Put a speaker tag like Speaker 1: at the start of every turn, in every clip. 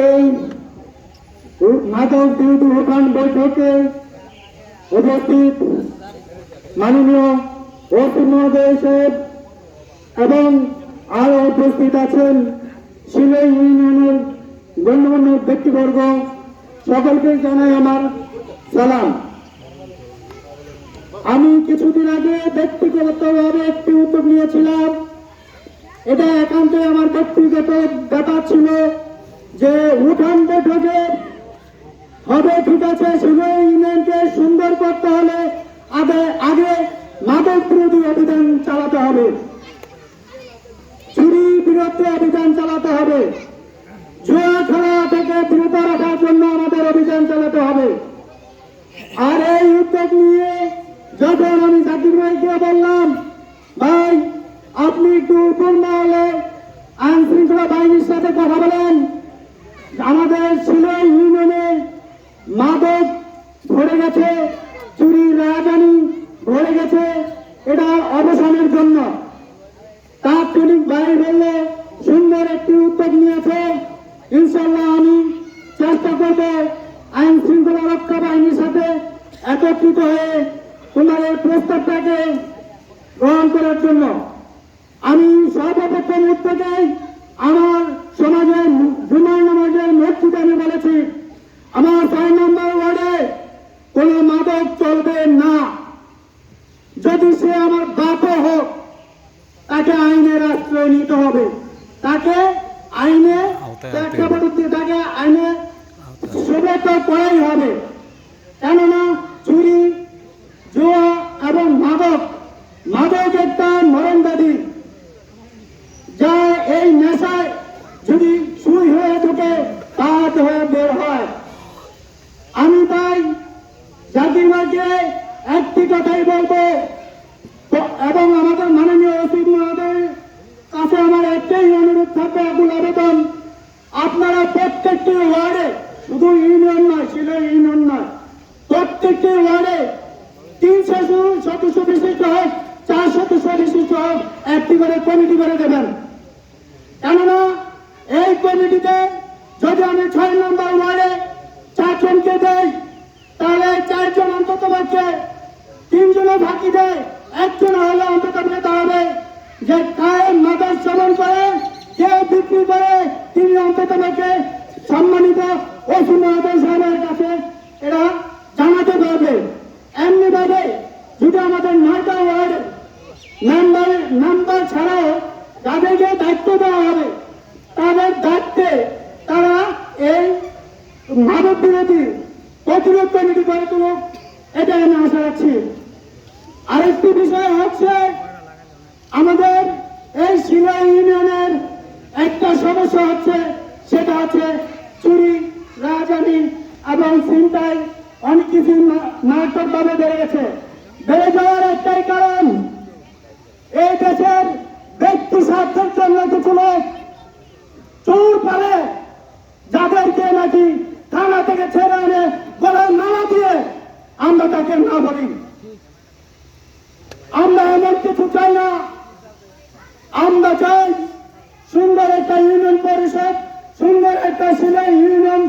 Speaker 1: এই মাদক বিরোধী উঠান বৈঠকে উপস্থিত মাননীয় ওসি মহোদয় সাহেব এবং আরো উপস্থিত আছেন সিলাই ইউনিয়নের গণ্যমান্য ব্যক্তিবর্গ, সকলকে জানাই আমার সালাম। আমি কিছুদিন আগে ব্যক্তিগতভাবে একটি উদ্যোগ নিয়েছিলাম। এটা একান্তই আমার ব্যক্তিগত ব্যাপার ছিল যে উঠান বৈঠকে হবে, ঠিক আছে, সিলাই ইউনিয়নকে সুন্দর করতে হলে আগে মাদক বিরোধী অভিযান চালাতে হবে, চুরি বিরুদ্ধে অভিযান চালাতে হবে, জুয়া খেলা থেকে বিরত রাখার জন্য আমাদের অভিযান চালাতে হবে। আর এই উদ্যোগ নিয়ে যখন আমি জাকির ভাইকে বললাম, ভাই আপনি একটু উপর মহলে আইন শৃঙ্খলা বাহিনীর সাথে কথা বলেন, আমাদের সিলাই ইউনিয়নে মাদক ভরে গেছে, চুরি রাজধানী ভরে গেছে, এটা অবসানের জন্য। তাৎক্ষণিক ভাই বললে সুন্দর একটি উদ্যোগ নিয়েছে, ইনশাল্লাহ আমি চেষ্টা করব আইন শৃঙ্খলা রক্ষা বাহিনীর সাথে একত্রিত হয়ে তোমার এই প্রস্তাবটাকে গ্রহণ করার জন্য। আমি সর্বপ্রথম উদ্যোগে আমার সমাজের জুমার নামাজের মসজিদে আমি বলেছি, আমার 6 নম্বর ওয়ার্ডে কোন মাদক চলবে না। যদি সে আমার বাপও হোক, তাকে আইনের আশ্রয় নিতে হবে, তাকে আইনে তাকে আইনে সুব্রত করাই হবে। কেননা চুরি, জুয়া এবং মাদক একটা মরণব্যাধি, যা এই নেশায় যদি সুই হয়ে ঢুকে তাহাত হয়ে বের হয়। আমি তাই জাকির ভাইকে একটি কথাই বলবো এবং আমাদের মাননীয় ওসি মহোদয়ের কাছে আমার একটাই অনুরোধ থাকবে, আকুল আবেদন, আপনারা প্রত্যেকটি ওয়ার্ডে, শুধু ইউনিয়ন নয়, সিলাই ইউনিয়ন নয়, প্রত্যেকটি ওয়ার্ডে 300 সদস্য বিশিষ্ট হোক, 4 সদস্য বিশিষ্ট হোক, একটি করে কমিটি করে দেবেন। কেননা এই কমিটিতে যদি আমি 6 নম্বর ওয়ার্ডে 4 জনকে দেই, তাহলে 4 জন অন্তত পক্ষে 3 জনে ফাঁকি দেয়, 1 জন হলে অন্তত পেতে হবে যে কায়েম মাদক সেবন করে, কে বিক্রি করে, তিনি অন্তত পক্ষে সম্মানিত ওসি মহোদয় সাহেবের কাছে এরা জানাতে পারবে। এমনি ভাবে যদি আমাদের 9টা ওয়ার্ড নাম্বার ছাড়াও যাদেরকে দায়িত্ব দেওয়া হবে, তাদের দায়িত্বে তারা এই মাদক বিরোধী প্রতিরোধ কমিটি গড়ে তুলুক, এটা আমি আশা রাখছি। আরেকটি বিষয় হচ্ছে, আমাদের এই সিলাই ইউনিয়নের একটা সমস্যা হচ্ছে, সেটা হচ্ছে চুরি, রাজধানী এবং ছিনতাই অনেক কিছু মারাত্মক ভাবে বেড়ে গেছে। বেড়ে যাওয়ার একটাই কারণ, এই দেশের ব্যক্তি স্বার্থের জন্য কিছু লোক চোর পারে, যাদেরকে নাকি থানা থেকে ছেড়ে এনে গলায় মালা দিয়ে আমরা তাকে না বলি। আমরা এমন কিছু চাই না, আমরা চাই সুন্দর একটা ইউনিয়ন পরিষদ, সুন্দর একটা সিলাই ইউনিয়ন,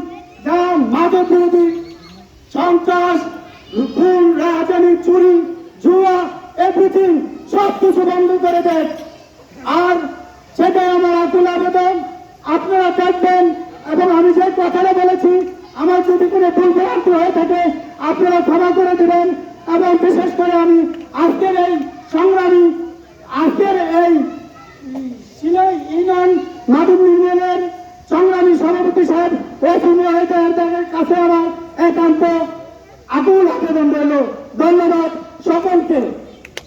Speaker 1: যা মাদক বিরোধী, সন্ত্রাস, খুন, রাজধানী, চুরি, জুয়া, এভরিথিং সবকিছু বন্ধ করে দেয়। আর সেটাই আমার আকুল আবেদন, আপনারা দেখবেন। এবং আমি যে কথাটা বলেছি, আমার যদি কোনো ভুল ভ্রান্তি হয়ে থাকে আপনারা ক্ষমা করে দেবেন। এবং বিশেষ করে আমি আজকের এই সংগ্রামী, আজকের এই সিলাই ইউনিয়ন মাদক ইউনিয়নের সংগ্রামী সভাপতি সাহেব ওসি মহোদয়ের কাছে আমার একান্ত আকুল আবেদন রইল। ধন্যবাদ সকলকে।